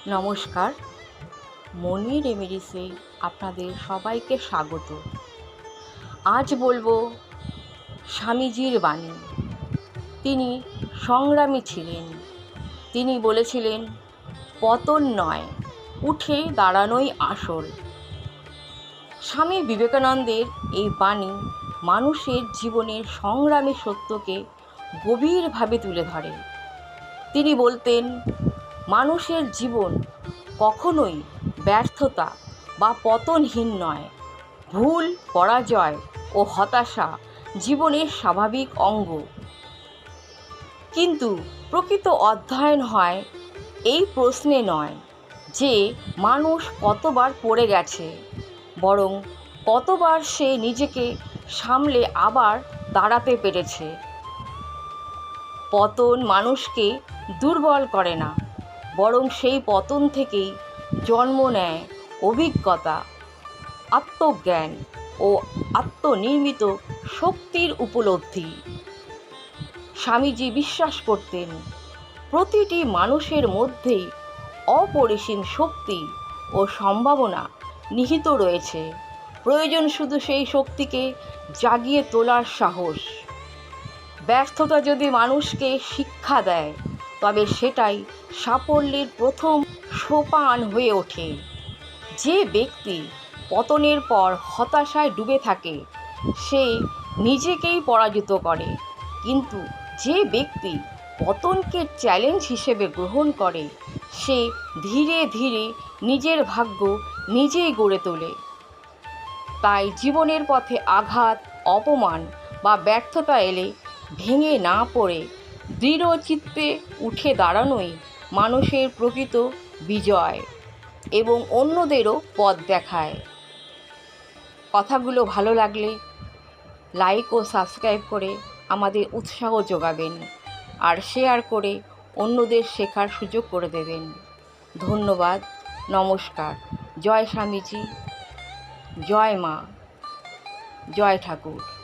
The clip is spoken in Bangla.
নমস্কার, মনি রেমেডিসে আপনাদের সবাইকে স্বাগত। আজ বলবো স্বামীজির বাণী। তিনি সংগ্রামী ছিলেন। তিনি বলেছিলেন, পতন নয়, উঠে দাঁড়ানোই আসল। স্বামী বিবেকানন্দের এই বাণী মানুষের জীবনের সংগ্রামী সত্যকে গভীরভাবে তুলে ধরে। তিনি বলতেন, মানুষের জীবন কখনোই ব্যর্থতা বা পতনহীন নয়। ভুল, পরাজয় ও হতাশা জীবনের স্বাভাবিক অঙ্গ। কিন্তু প্রকৃত অধ্যয়ন হয় এই প্রশ্নে নয় যে মানুষ কতবার পড়ে গেছে, বরং কতবার সে নিজেকে সামলে আবার দাঁড়াতে পেরেছে। পতন মানুষকে দুর্বল করে না, বরং সেই পতন থেকেই জন্ম নেয় অভিজ্ঞতা, আত্মজ্ঞান ও আত্মনির্মিত শক্তির উপলব্ধি। স্বামীজি বিশ্বাস করতেন, প্রতিটি মানুষের মধ্যেই অপরিসীম শক্তি ও সম্ভাবনা নিহিত রয়েছে। প্রয়োজন শুধু সেই শক্তিকে জাগিয়ে তোলার সাহস। ব্যর্থতা যদি মানুষকে শিক্ষা দেয়, তবে সেটাই সাফল্যের প্রথম সোপান হয়ে ওঠে। যে ব্যক্তি পতনের পর হতাশায় ডুবে থাকে, সে নিজেকেই পরাজিত করে। কিন্তু যে ব্যক্তি পতনকে চ্যালেঞ্জ হিসেবে গ্রহণ করে, সে ধীরে ধীরে নিজের ভাগ্য নিজেই গড়ে তোলে। তাই জীবনের পথে আঘাত, অপমান বা ব্যর্থতা এলে ভেঙে না পড়ে দৃঢ় চিত্তে উঠে দাঁড়ানোই মানুষের প্রকৃত বিজয় এবং অন্যদেরও পথ দেখায়। কথাগুলো ভালো লাগলে লাইক ও সাবস্ক্রাইব করে আমাদের উৎসাহ যোগাবেন, আর শেয়ার করে অন্যদের শেখার সুযোগ করে দেবেন। ধন্যবাদ। নমস্কার। জয় স্বামীজি, জয় মা, জয় ঠাকুর।